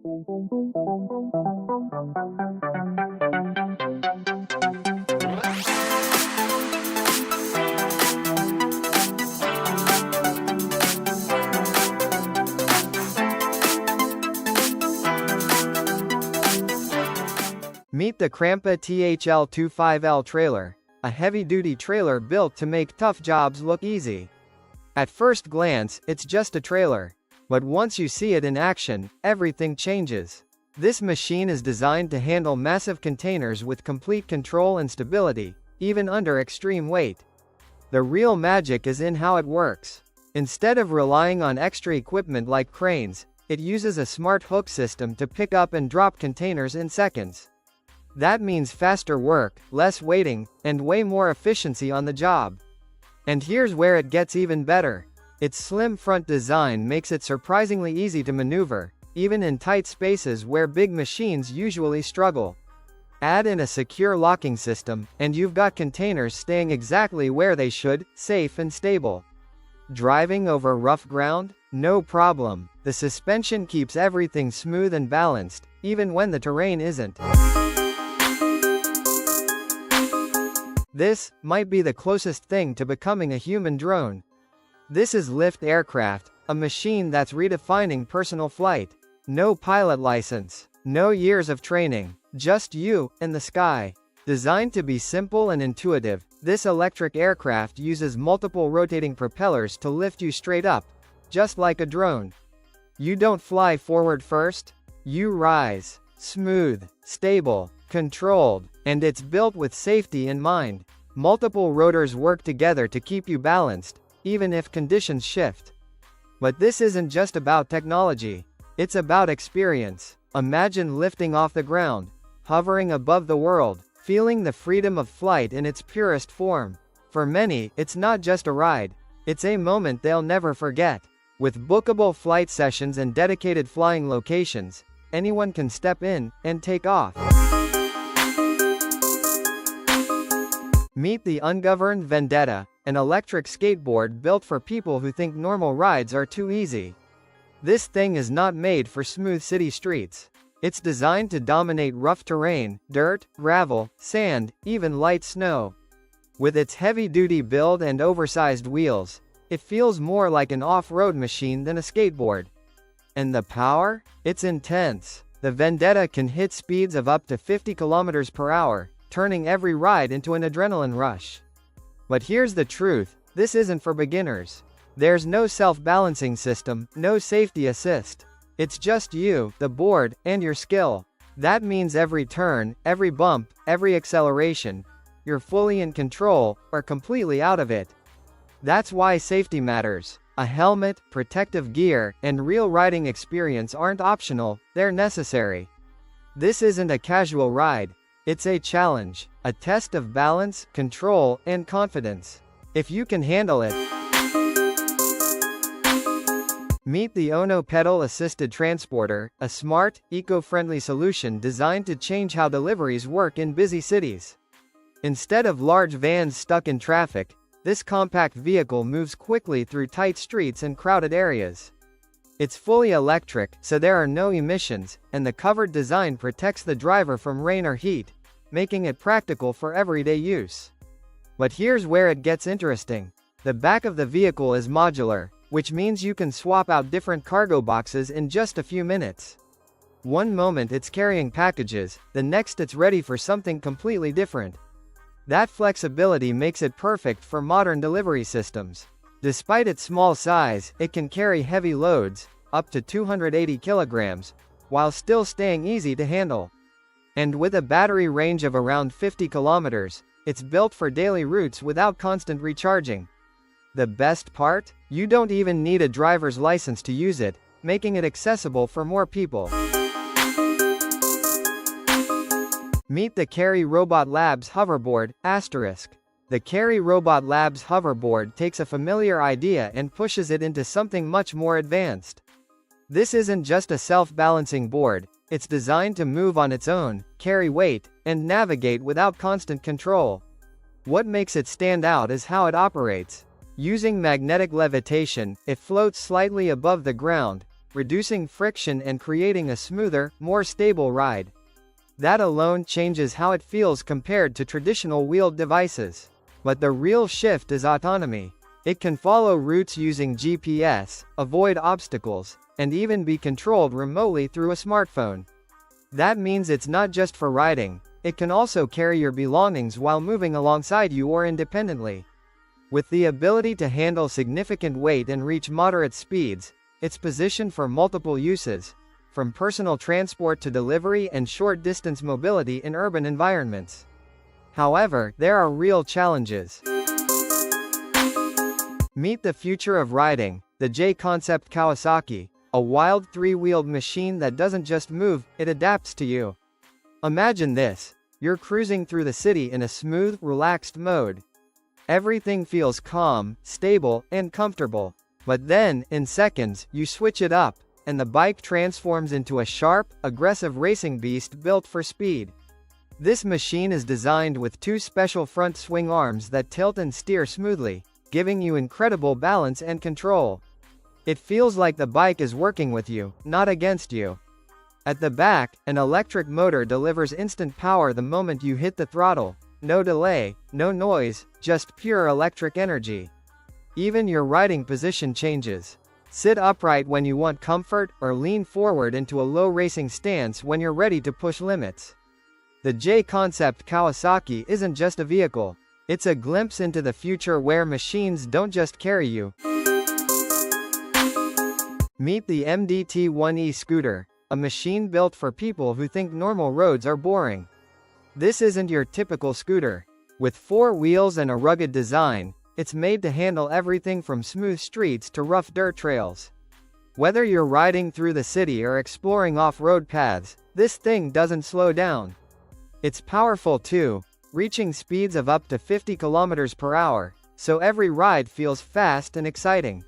Meet the Crampa THL25L trailer, a heavy-duty trailer built to make tough jobs look easy. At first glance, it's just a trailer. But once you see it in action, everything changes. This machine is designed to handle massive containers with complete control and stability, even under extreme weight. The real magic is in how it works. Instead of relying on extra equipment like cranes, it uses a smart hook system to pick up and drop containers in seconds. That means faster work, less waiting, and way more efficiency on the job. And here's where it gets even better. Its slim front design makes it surprisingly easy to maneuver, even in tight spaces where big machines usually struggle. Add in a secure locking system, and you've got containers staying exactly where they should, safe and stable. Driving over rough ground? No problem. The suspension keeps everything smooth and balanced, even when the terrain isn't. This might be the closest thing to becoming a human drone. This is Lift Aircraft, a machine that's redefining personal flight. No pilot license, no years of training, just you and the sky. Designed to be simple and intuitive, this electric aircraft uses multiple rotating propellers to lift you straight up, just like a drone. You don't fly forward first, you rise. Smooth, stable, controlled, and it's built with safety in mind. Multiple rotors work together to keep you balanced, even if conditions shift. But this isn't just about technology. It's about experience. Imagine lifting off the ground, hovering above the world, feeling the freedom of flight in its purest form. For many, it's not just a ride. It's a moment they'll never forget. With bookable flight sessions and dedicated flying locations, anyone can step in and take off. Meet the Ungoverned Vendetta, an electric skateboard built for people who think normal rides are too easy. This thing is not made for smooth city streets. It's designed to dominate rough terrain, dirt, gravel, sand, even light snow. With its heavy-duty build and oversized wheels, it feels more like an off-road machine than a skateboard. And the power? It's intense. The Vendetta can hit speeds of up to 50 kilometers per hour, turning every ride into an adrenaline rush. But here's the truth, this isn't for beginners. There's no self-balancing system, no safety assist. It's just you, the board, and your skill. That means every turn, every bump, every acceleration, you're fully in control, or completely out of it. That's why safety matters. A helmet, protective gear, and real riding experience aren't optional, they're necessary. This isn't a casual ride. It's a challenge, a test of balance, control, and confidence. If you can handle it. Meet the Ono pedal-assisted transporter, a smart, eco-friendly solution designed to change how deliveries work in busy cities. Instead of large vans stuck in traffic, this compact vehicle moves quickly through tight streets and crowded areas. It's fully electric, so there are no emissions, and the covered design protects the driver from rain or heat, making it practical for everyday use. But here's where it gets interesting. The back of the vehicle is modular, which means you can swap out different cargo boxes in just a few minutes. One moment it's carrying packages, the next it's ready for something completely different. That flexibility makes it perfect for modern delivery systems. Despite its small size, it can carry heavy loads, up to 280 kilograms, while still staying easy to handle. And with a battery range of around 50 kilometers, it's built for daily routes without constant recharging. The best part? You don't even need a driver's license to use it, making it accessible for more people. Meet the Carry Robot Labs Hoverboard, **. The Carry Robot Labs hoverboard takes a familiar idea and pushes it into something much more advanced. This isn't just a self-balancing board, it's designed to move on its own, carry weight, and navigate without constant control. What makes it stand out is how it operates. Using magnetic levitation, it floats slightly above the ground, reducing friction and creating a smoother, more stable ride. That alone changes how it feels compared to traditional wheeled devices. But the real shift is autonomy. It can follow routes using GPS, avoid obstacles, and even be controlled remotely through a smartphone. That means it's not just for riding, it can also carry your belongings while moving alongside you or independently. With the ability to handle significant weight and reach moderate speeds, it's positioned for multiple uses, from personal transport to delivery and short-distance mobility in urban environments. However, there are real challenges. Meet the future of riding, the J-Concept Kawasaki, a wild three-wheeled machine that doesn't just move, it adapts to you. Imagine this. You're cruising through the city in a smooth, relaxed mode. Everything feels calm, stable, and comfortable. But then, in seconds, you switch it up, and the bike transforms into a sharp, aggressive racing beast built for speed. This machine is designed with two special front swing arms that tilt and steer smoothly, giving you incredible balance and control. It feels like the bike is working with you, not against you. At the back, an electric motor delivers instant power the moment you hit the throttle. No delay, no noise, just pure electric energy. Even your riding position changes. Sit upright when you want comfort, or lean forward into a low racing stance when you're ready to push limits. The J-Concept Kawasaki isn't just a vehicle. It's a glimpse into the future where machines don't just carry you. Meet the MDT-1E scooter, a machine built for people who think normal roads are boring. This isn't your typical scooter. With 4 wheels and a rugged design, it's made to handle everything from smooth streets to rough dirt trails. Whether you're riding through the city or exploring off-road paths, this thing doesn't slow down. It's powerful too, reaching speeds of up to 50 kilometers per hour, so every ride feels fast and exciting.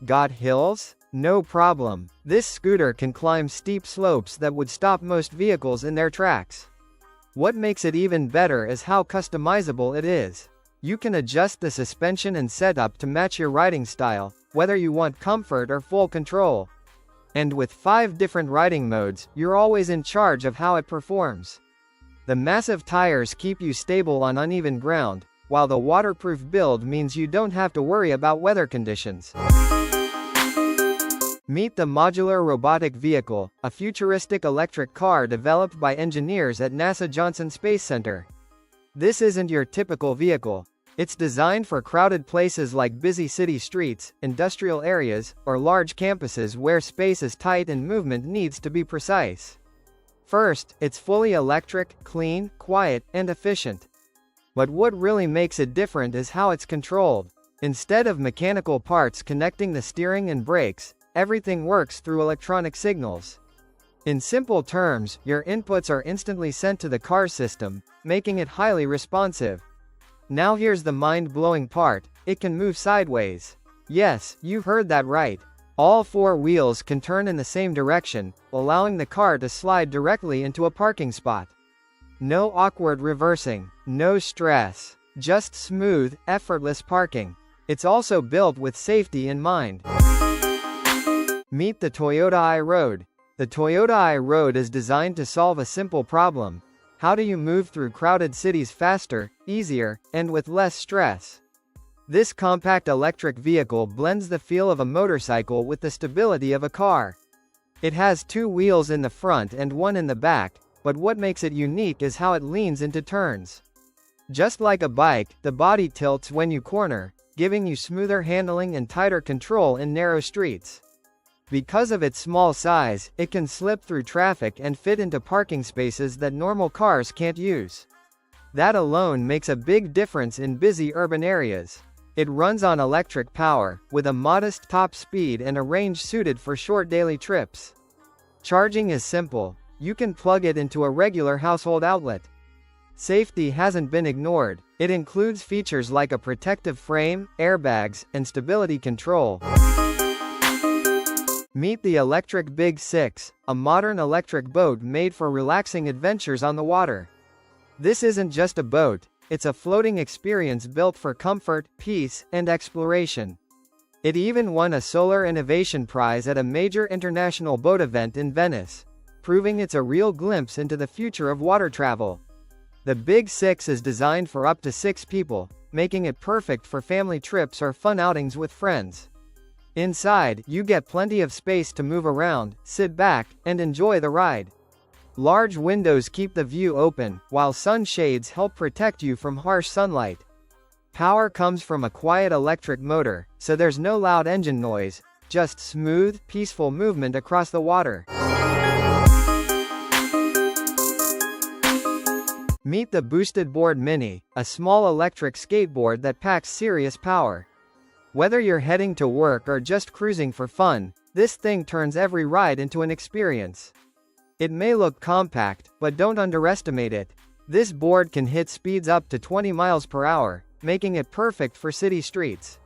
Got hills? No problem. This scooter can climb steep slopes that would stop most vehicles in their tracks. What makes it even better is how customizable it is. You can adjust the suspension and setup to match your riding style, whether you want comfort or full control. And with 5 different riding modes, you're always in charge of how it performs. The massive tires keep you stable on uneven ground, while the waterproof build means you don't have to worry about weather conditions. Meet the Modular Robotic Vehicle, a futuristic electric car developed by engineers at NASA Johnson Space Center. This isn't your typical vehicle. It's designed for crowded places like busy city streets, industrial areas, or large campuses where space is tight and movement needs to be precise. First, it's fully electric, clean, quiet, and efficient. But what really makes it different is how it's controlled. Instead of mechanical parts connecting the steering and brakes, everything works through electronic signals. In simple terms, your inputs are instantly sent to the car system, making it highly responsive. Now here's the mind-blowing part, it can move sideways. Yes, you heard that right. All 4 wheels can turn in the same direction, allowing the car to slide directly into a parking spot. No awkward reversing, no stress, just smooth, effortless parking. It's also built with safety in mind. Meet the Toyota i-Road. The Toyota i-Road is designed to solve a simple problem. How do you move through crowded cities faster, easier, and with less stress? This compact electric vehicle blends the feel of a motorcycle with the stability of a car. It has 2 wheels in the front and 1 in the back, but what makes it unique is how it leans into turns. Just like a bike, the body tilts when you corner, giving you smoother handling and tighter control in narrow streets. Because of its small size, it can slip through traffic and fit into parking spaces that normal cars can't use. That alone makes a big difference in busy urban areas. It runs on electric power, with a modest top speed and a range suited for short daily trips. Charging is simple. You can plug it into a regular household outlet. Safety hasn't been ignored. It includes features like a protective frame, airbags, and stability control. Meet the Electric Big 6, a modern electric boat made for relaxing adventures on the water. This isn't just a boat, it's a floating experience built for comfort, peace, and exploration. It even won a Solar Innovation Prize at a major international boat event in Venice, proving it's a real glimpse into the future of water travel. The Big Six is designed for up to 6 people, making it perfect for family trips or fun outings with friends. Inside, you get plenty of space to move around, sit back, and enjoy the ride. Large windows keep the view open, while sunshades help protect you from harsh sunlight. Power comes from a quiet electric motor, so there's no loud engine noise, just smooth, peaceful movement across the water. Meet the Boosted Board Mini, a small electric skateboard that packs serious power. Whether you're heading to work or just cruising for fun, this thing turns every ride into an experience. It may look compact, but don't underestimate it. This board can hit speeds up to 20 miles per hour, making it perfect for city streets.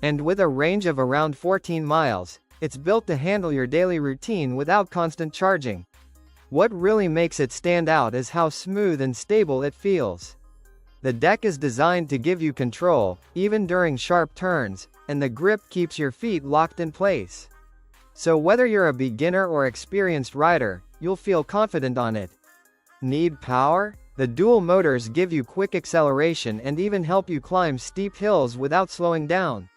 And with a range of around 14 miles, it's built to handle your daily routine without constant charging. What really makes it stand out is how smooth and stable it feels. The deck is designed to give you control, even during sharp turns, and the grip keeps your feet locked in place. So whether you're a beginner or experienced rider, you'll feel confident on it. Need power? The dual motors give you quick acceleration and even help you climb steep hills without slowing down.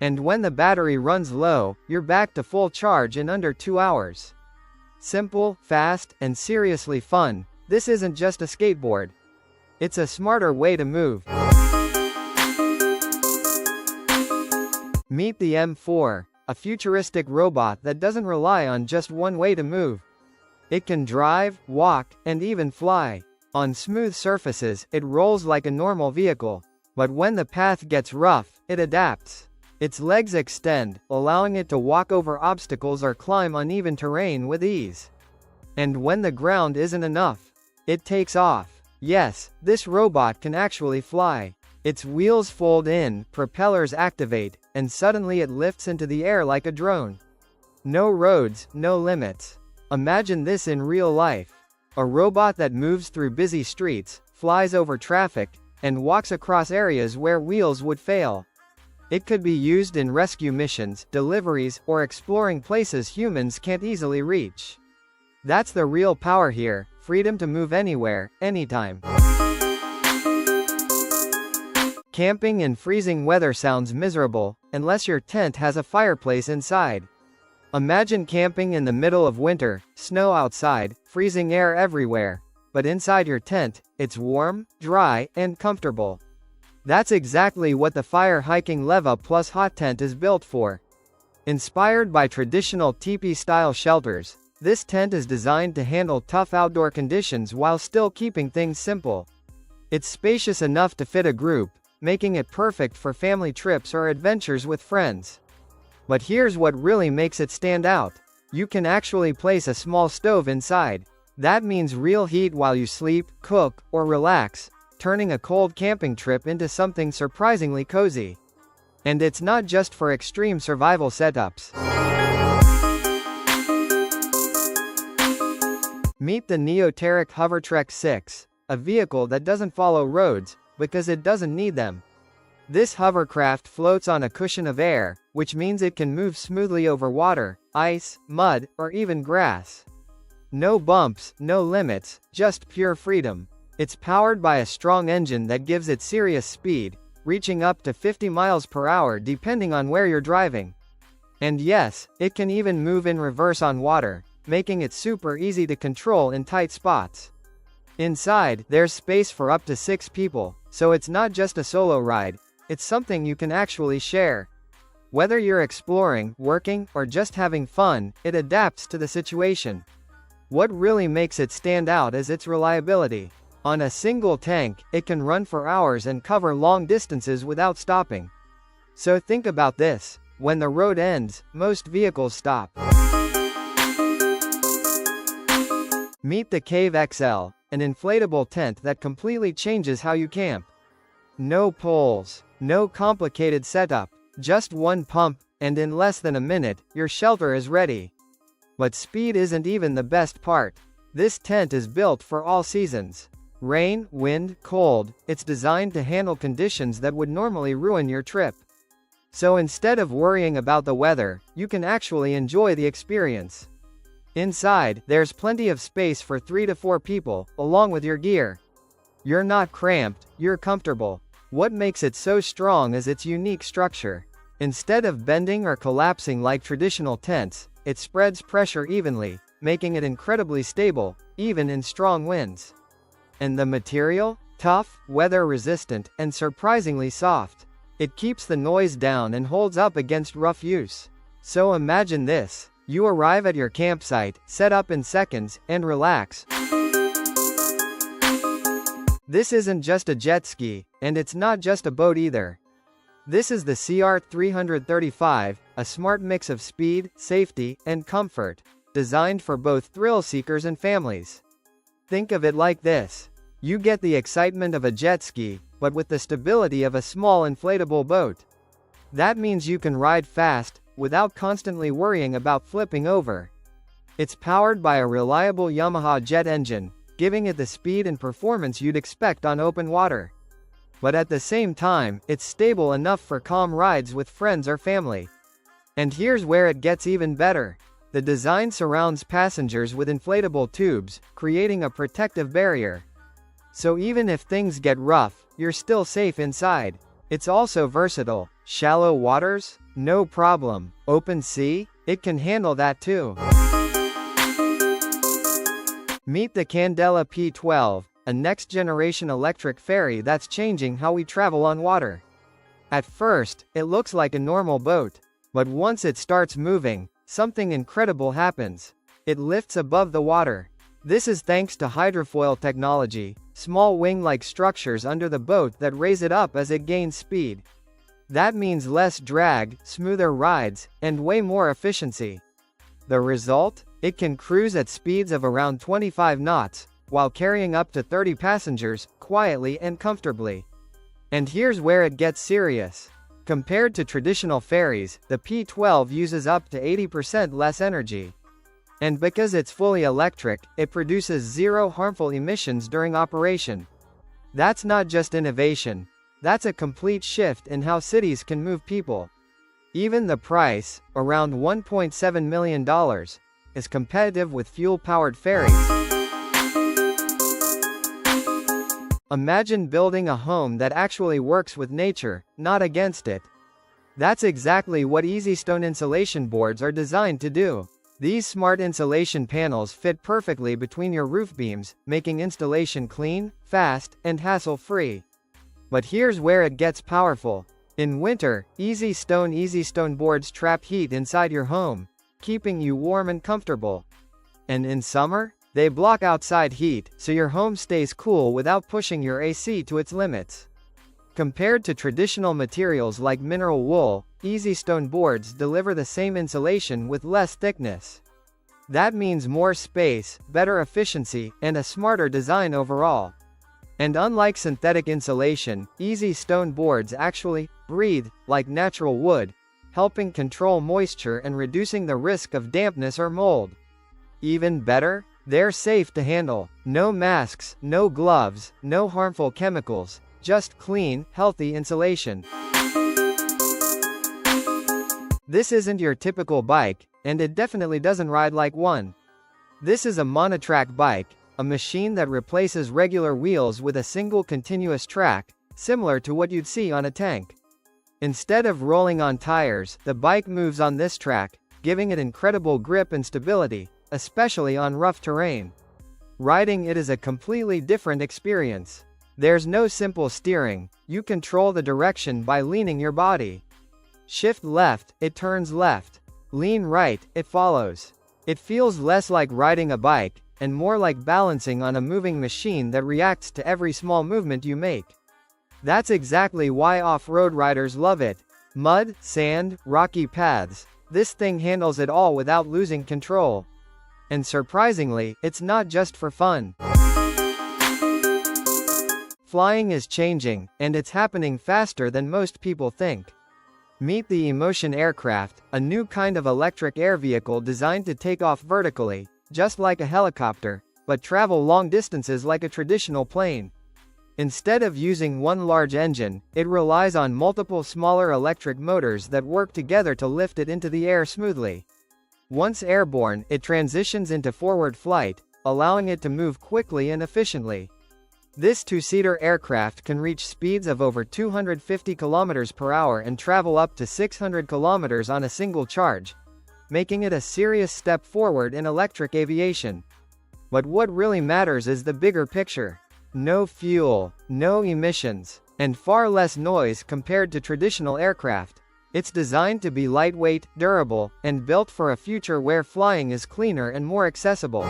And when the battery runs low, you're back to full charge in under 2 hours. Simple, fast, and seriously fun, this isn't just a skateboard. It's a smarter way to move. Meet the M4, a futuristic robot that doesn't rely on just one way to move. It can drive, walk, and even fly. On smooth surfaces, it rolls like a normal vehicle. But when the path gets rough, it adapts. Its legs extend, allowing it to walk over obstacles or climb uneven terrain with ease. And when the ground isn't enough, it takes off. Yes, this robot can actually fly. Its wheels fold in, propellers activate, and suddenly it lifts into the air like a drone. No roads, no limits. Imagine this in real life. A robot that moves through busy streets, flies over traffic, and walks across areas where wheels would fail. It could be used in rescue missions, deliveries, or exploring places humans can't easily reach. That's the real power here, freedom to move anywhere, anytime. Camping in freezing weather sounds miserable, unless your tent has a fireplace inside. Imagine camping in the middle of winter, snow outside, freezing air everywhere. But inside your tent, it's warm, dry, and comfortable. That's exactly what the Fire Hiking Leva Plus Hot Tent is built for. Inspired by traditional teepee-style shelters, this tent is designed to handle tough outdoor conditions while still keeping things simple. It's spacious enough to fit a group, making it perfect for family trips or adventures with friends. But here's what really makes it stand out. You can actually place a small stove inside. That means real heat while you sleep, cook, or relax, turning a cold camping trip into something surprisingly cozy. And it's not just for extreme survival setups. Meet the Neoteric Hovertrek 6, a vehicle that doesn't follow roads, because it doesn't need them. This hovercraft floats on a cushion of air, which means it can move smoothly over water, ice, mud, or even grass. No bumps, no limits, just pure freedom. It's powered by a strong engine that gives it serious speed, reaching up to 50 miles per hour depending on where you're driving. And yes, it can even move in reverse on water, making it super easy to control in tight spots. Inside, there's space for up to 6 people, so it's not just a solo ride, it's something you can actually share. Whether you're exploring, working, or just having fun, it adapts to the situation. What really makes it stand out is its reliability. On a single tank, it can run for hours and cover long distances without stopping. So think about this: when the road ends, most vehicles stop. Meet the Cave XL, an inflatable tent that completely changes how you camp. No poles, no complicated setup, just one pump, and in less than a minute, your shelter is ready. But speed isn't even the best part. This tent is built for all seasons. Rain, wind, cold, it's designed to handle conditions that would normally ruin your trip. So instead of worrying about the weather, you can actually enjoy the experience. Inside, there's plenty of space for 3 to 4 people, along with your gear. You're not cramped, you're comfortable. What makes it so strong is its unique structure. Instead of bending or collapsing like traditional tents, it spreads pressure evenly, making it incredibly stable, even in strong winds. And the material? Tough, weather-resistant, and surprisingly soft. It keeps the noise down and holds up against rough use. So imagine this. You arrive at your campsite, set up in seconds, and relax. This isn't just a jet ski, and it's not just a boat either. This is the CR335, a smart mix of speed, safety, and comfort, designed for both thrill seekers and families. Think of it like this. You get the excitement of a jet ski, but with the stability of a small inflatable boat. That means you can ride fast, without constantly worrying about flipping over. It's powered by a reliable Yamaha jet engine, giving it the speed and performance you'd expect on open water. But at the same time, it's stable enough for calm rides with friends or family. And here's where it gets even better. The design surrounds passengers with inflatable tubes, creating a protective barrier. So even if things get rough, you're still safe inside. It's also versatile. Shallow waters? No problem. Open sea? It can handle that too. Meet the Candela P12, a next-generation electric ferry that's changing how we travel on water. At first, it looks like a normal boat. But once it starts moving, something incredible happens. It lifts above the water. This is thanks to hydrofoil technology, small wing-like structures under the boat that raise it up as it gains speed. That means less drag, smoother rides, and way more efficiency. The result? It can cruise at speeds of around 25 knots, while carrying up to 30 passengers, quietly and comfortably. And here's where it gets serious. Compared to traditional ferries, the P12 uses up to 80% less energy. And because it's fully electric, it produces zero harmful emissions during operation. That's not just innovation. That's a complete shift in how cities can move people. Even the price, around $1.7 million, is competitive with fuel-powered ferries. Imagine building a home that actually works with nature, not against it. That's exactly what EasyStone insulation boards are designed to do. These smart insulation panels fit perfectly between your roof beams, making installation clean, fast, and hassle-free. But here's where it gets powerful. In winter, EasyStone boards trap heat inside your home, keeping you warm and comfortable. And in summer, they block outside heat, so your home stays cool without pushing your AC to its limits. Compared to traditional materials like mineral wool, EasyStone boards deliver the same insulation with less thickness. That means more space, better efficiency, and a smarter design overall. And unlike synthetic insulation, EasyStone boards actually breathe like natural wood, helping control moisture and reducing the risk of dampness or mold. Even better, they're safe to handle. No masks, no gloves, no harmful chemicals, just clean, healthy insulation. This isn't your typical bike, and it definitely doesn't ride like one. This is a monotrack bike, a machine that replaces regular wheels with a single continuous track, similar to what you'd see on a tank. Instead of rolling on tires, the bike moves on this track, giving it incredible grip and stability, especially on rough terrain. Riding it is a completely different experience. There's no simple steering, you control the direction by leaning your body. Shift left, it turns left. Lean right, it follows. It feels less like riding a bike, and more like balancing on a moving machine that reacts to every small movement you make. That's exactly why off-road riders love it. Mud, sand, rocky paths. This thing handles it all without losing control. And surprisingly, it's not just for fun. Flying is changing, and it's happening faster than most people think. Meet the Emotion aircraft, a new kind of electric air vehicle designed to take off vertically, just like a helicopter, but travel long distances like a traditional plane. Instead of using one large engine, it relies on multiple smaller electric motors that work together to lift it into the air smoothly. Once airborne, it transitions into forward flight, allowing it to move quickly and efficiently. This two-seater aircraft can reach speeds of over 250 km per hour and travel up to 600 km on a single charge, making it a serious step forward in electric aviation. But what really matters is the bigger picture. No fuel, no emissions, and far less noise compared to traditional aircraft. It's designed to be lightweight, durable, and built for a future where flying is cleaner and more accessible.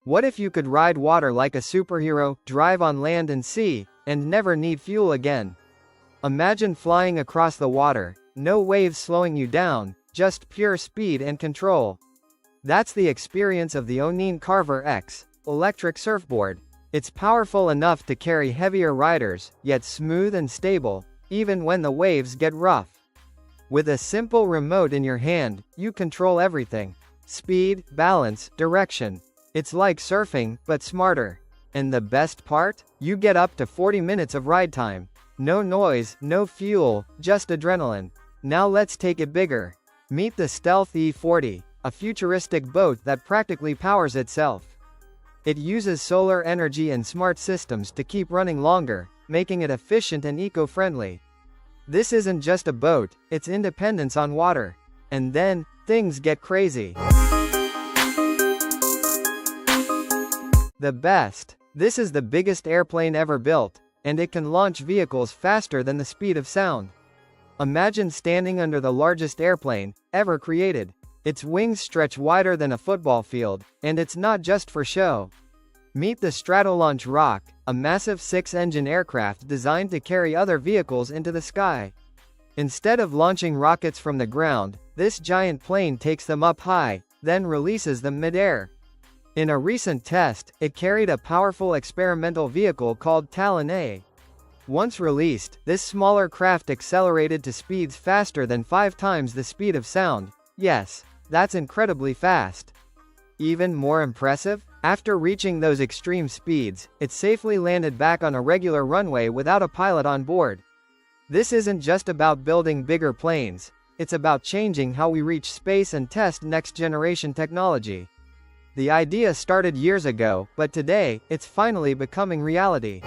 What if you could ride water like a superhero, drive on land and sea, and never need fuel again? Imagine flying across the water, no waves slowing you down, just pure speed and control. That's the experience of the Onin Carver X electric surfboard. It's powerful enough to carry heavier riders, yet smooth and stable, even when the waves get rough. With a simple remote in your hand, you control everything. Speed, balance, direction. It's like surfing, but smarter. And the best part? You get up to 40 minutes of ride time. No noise, no fuel, just adrenaline. Now let's take it bigger. Meet the Stealth E40, a futuristic boat that practically powers itself. It uses solar energy and smart systems to keep running longer, making it efficient and eco-friendly. This isn't just a boat, it's independence on water. And then, things get crazy. The best. This is the biggest airplane ever built, and it can launch vehicles faster than the speed of sound. Imagine standing under the largest airplane ever created. Its wings stretch wider than a football field, and it's not just for show. Meet the Stratolaunch Rock, a massive 6-engine aircraft designed to carry other vehicles into the sky. Instead of launching rockets from the ground, this giant plane takes them up high, then releases them mid-air. In a recent test, it carried a powerful experimental vehicle called Talon A. Once released, this smaller craft accelerated to speeds faster than 5 times the speed of sound. Yes, that's incredibly fast. Even more impressive? After reaching those extreme speeds, it safely landed back on a regular runway without a pilot on board. This isn't just about building bigger planes, it's about changing how we reach space and test next-generation technology. The idea started years ago, but today, it's finally becoming reality.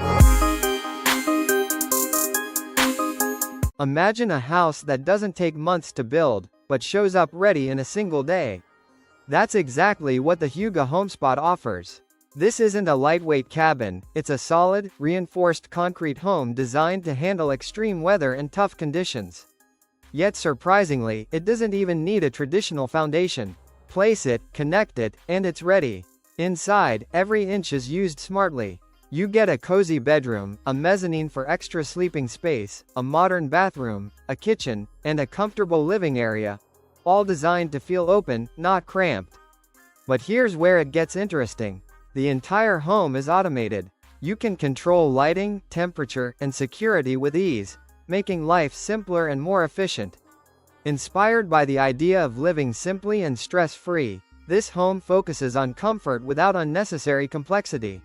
Imagine a house that doesn't take months to build, but shows up ready in a single day. That's exactly what the Huga HomeSpot offers. This isn't a lightweight cabin, it's a solid, reinforced concrete home designed to handle extreme weather and tough conditions. Yet surprisingly, it doesn't even need a traditional foundation. Place it, connect it, and it's ready. Inside, every inch is used smartly. You get a cozy bedroom, a mezzanine for extra sleeping space, a modern bathroom, a kitchen, and a comfortable living area. All designed to feel open, not cramped. But here's where it gets interesting. The entire home is automated. You can control lighting, temperature, and security with ease, making life simpler and more efficient. Inspired by the idea of living simply and stress-free, this home focuses on comfort without unnecessary complexity.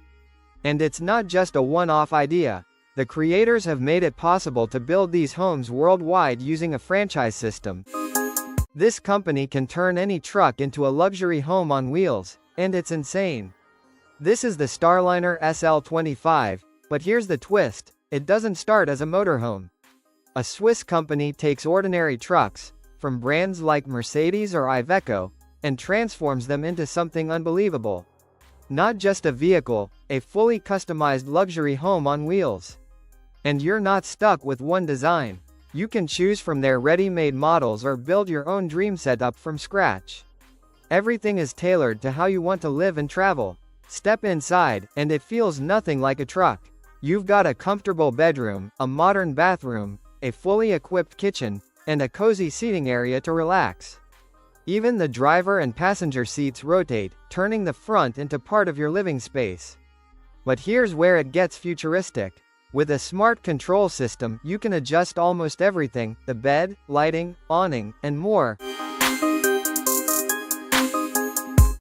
And it's not just a one-off idea. The creators have made it possible to build these homes worldwide using a franchise system. This company can turn any truck into a luxury home on wheels, and it's insane. This is the Starliner SL25, but here's the twist, it doesn't start as a motorhome. A Swiss company takes ordinary trucks, from brands like Mercedes or Iveco, and transforms them into something unbelievable. Not just a vehicle, a fully customized luxury home on wheels. And you're not stuck with one design. You can choose from their ready-made models or build your own dream setup from scratch. Everything is tailored to how you want to live and travel. Step inside, and it feels nothing like a truck. You've got a comfortable bedroom, a modern bathroom, a fully equipped kitchen, and a cozy seating area to relax. Even the driver and passenger seats rotate, turning the front into part of your living space. But here's where it gets futuristic. With a smart control system, you can adjust almost everything: the bed, lighting, awning, and more.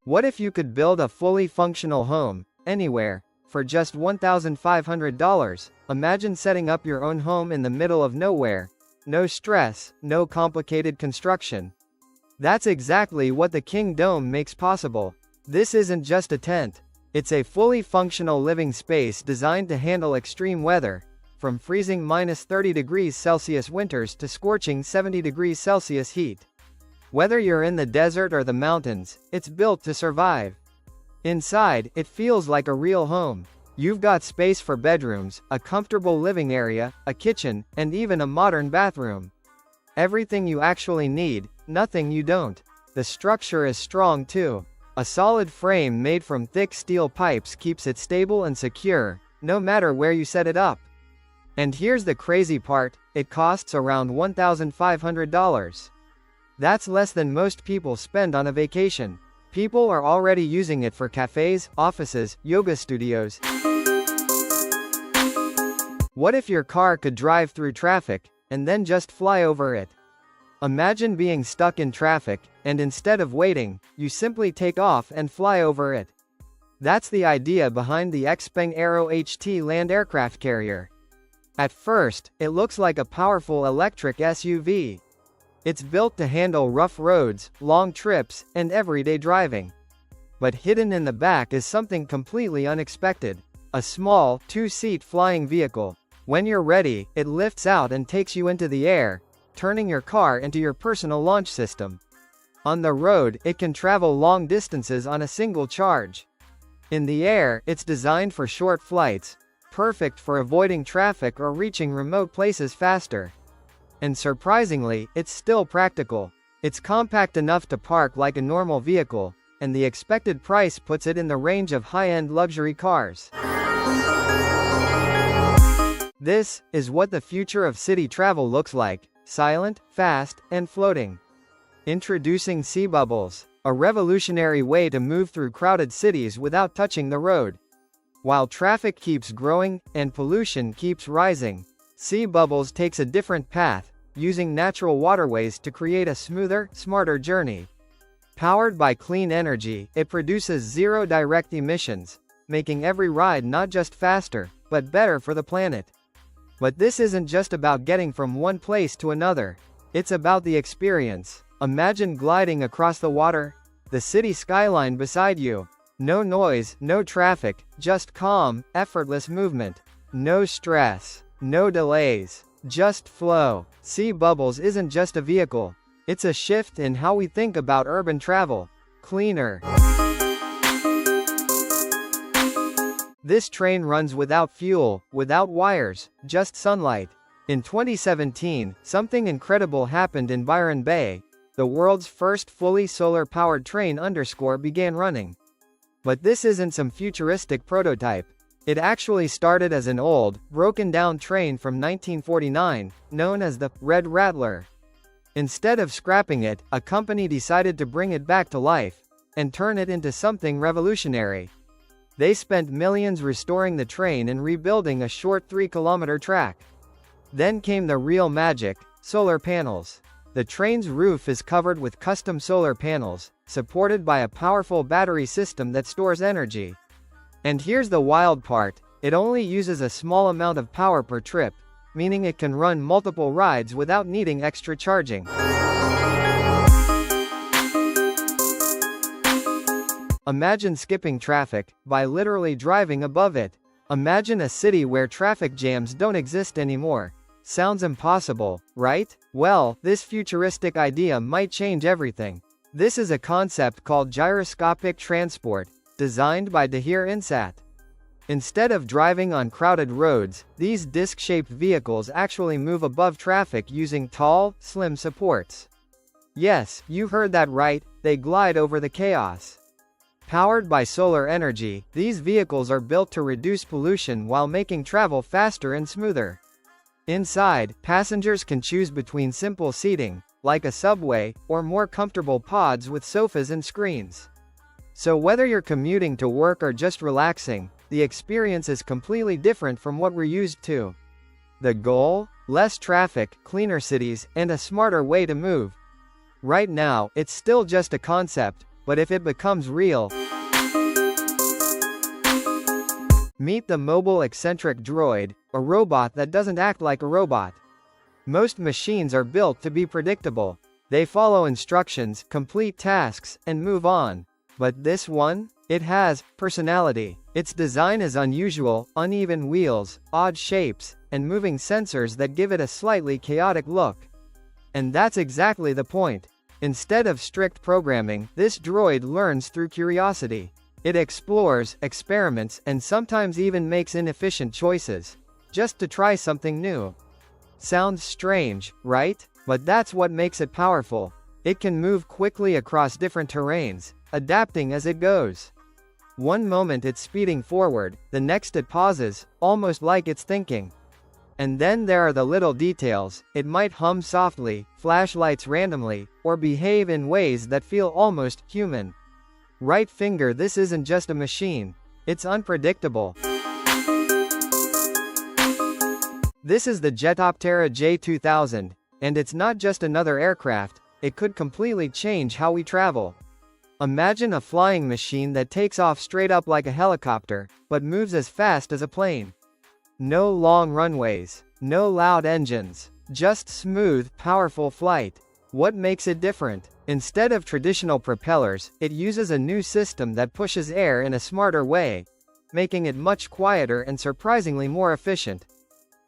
What if you could build a fully functional home, anywhere? For just $1,500, imagine setting up your own home in the middle of nowhere. No stress, no complicated construction. That's exactly what the King Dome makes possible. This isn't just a tent. It's a fully functional living space designed to handle extreme weather, from freezing -30 degrees Celsius winters to scorching 70 degrees Celsius heat. Whether you're in the desert or the mountains, it's built to survive. Inside, it feels like a real home. You've got space for bedrooms, a comfortable living area, a kitchen, and even a modern bathroom. Everything you actually need, nothing you don't. The structure is strong too. A solid frame made from thick steel pipes keeps it stable and secure, no matter where you set it up. And here's the crazy part, it costs around $1,500. That's less than most people spend on a vacation. People are already using it for cafes, offices, yoga studios. What if your car could drive through traffic, and then just fly over it? Imagine being stuck in traffic, and instead of waiting, you simply take off and fly over it. That's the idea behind the Xpeng Aero HT land aircraft carrier. At first, it looks like a powerful electric SUV. It's built to handle rough roads, long trips, and everyday driving. But hidden in the back is something completely unexpected. A small, two-seat flying vehicle. When you're ready, it lifts out and takes you into the air, turning your car into your personal launch system. On the road, it can travel long distances on a single charge. In the air, it's designed for short flights, perfect for avoiding traffic or reaching remote places faster. And surprisingly, it's still practical. It's compact enough to park like a normal vehicle, and the expected price puts it in the range of high-end luxury cars. This is what the future of city travel looks like: silent, fast, and floating. Introducing Sea Bubbles, a revolutionary way to move through crowded cities without touching the road. While traffic keeps growing, and pollution keeps rising, Sea Bubbles takes a different path, using natural waterways to create a smoother, smarter journey. Powered by clean energy, it produces zero direct emissions, making every ride not just faster, but better for the planet. But this isn't just about getting from one place to another. It's about the experience. Imagine gliding across the water, the city skyline beside you. No noise, no traffic, just calm, effortless movement. No stress. No delays. Just flow. Sea Bubbles isn't just a vehicle. It's a shift in how we think about urban travel. Cleaner. This train runs without fuel, without wires, just sunlight. In 2017, something incredible happened in Byron Bay. The world's first fully solar-powered train began running. But this isn't some futuristic prototype. It actually started as an old, broken-down train from 1949, known as the Red Rattler. Instead of scrapping it, a company decided to bring it back to life, and turn it into something revolutionary. They spent millions restoring the train and rebuilding a short 3-kilometer track. Then came the real magic: solar panels. The train's roof is covered with custom solar panels, supported by a powerful battery system that stores energy. And here's the wild part, it only uses a small amount of power per trip, meaning it can run multiple rides without needing extra charging. Imagine skipping traffic, by literally driving above it. Imagine a city where traffic jams don't exist anymore. Sounds impossible, right? Well, this futuristic idea might change everything. This is a concept called gyroscopic transport, designed by Dahir Insat. Instead of driving on crowded roads, these disc-shaped vehicles actually move above traffic using tall, slim supports. Yes, you heard that right, they glide over the chaos. Powered by solar energy, these vehicles are built to reduce pollution while making travel faster and smoother. Inside, passengers can choose between simple seating, like a subway, or more comfortable pods with sofas and screens. So whether you're commuting to work or just relaxing, the experience is completely different from what we're used to. The goal? Less traffic, cleaner cities, and a smarter way to move. Right now, it's still just a concept, but if it becomes real, Meet the mobile eccentric droid, a robot that doesn't act like a robot. Most machines are built to be predictable. They follow instructions, complete tasks, and move on. But this one? It has personality. Its design is unusual, uneven wheels, odd shapes, and moving sensors that give it a slightly chaotic look. And that's exactly the point. Instead of strict programming, this droid learns through curiosity. It explores, experiments, and sometimes even makes inefficient choices, just to try something new. Sounds strange, right? But that's what makes it powerful. It can move quickly across different terrains, adapting as it goes. One moment it's speeding forward, the next it pauses, almost like it's thinking. And then there are the little details. It might hum softly, flash lights randomly, or behave in ways that feel almost human. Right finger, this isn't just a machine. It's unpredictable. This is the Jetoptera J2000, and it's not just another aircraft, it could completely change how we travel. Imagine a flying machine that takes off straight up like a helicopter, but moves as fast as a plane. No long runways, no loud engines, just smooth, powerful flight. What makes it different? Instead of traditional propellers, it uses a new system that pushes air in a smarter way, making it much quieter and surprisingly more efficient.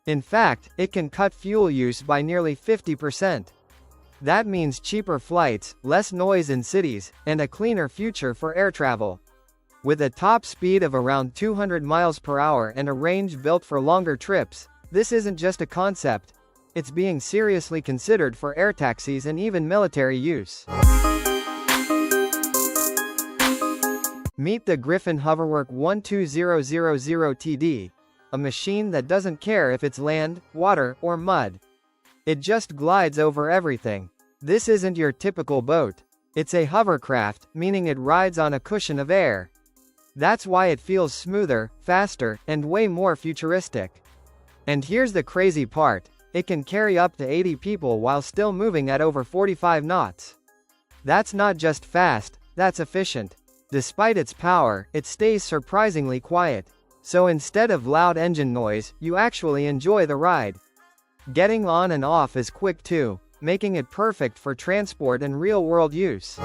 In fact, it can cut fuel use by nearly 50%. That means cheaper flights, less noise in cities, and a cleaner future for air travel. With a top speed of around 200 miles per hour and a range built for longer trips, this isn't just a concept. It's being seriously considered for air taxis and even military use. Meet the Griffin Hoverwork 12000TD, a machine that doesn't care if it's land, water, or mud. It just glides over everything. This isn't your typical boat. It's a hovercraft, meaning it rides on a cushion of air. That's why it feels smoother, faster, and way more futuristic. And here's the crazy part. It can carry up to 80 people while still moving at over 45 knots. That's not just fast, that's efficient. Despite its power, it stays surprisingly quiet. So instead of loud engine noise, you actually enjoy the ride. Getting on and off is quick too, making it perfect for transport and real-world use.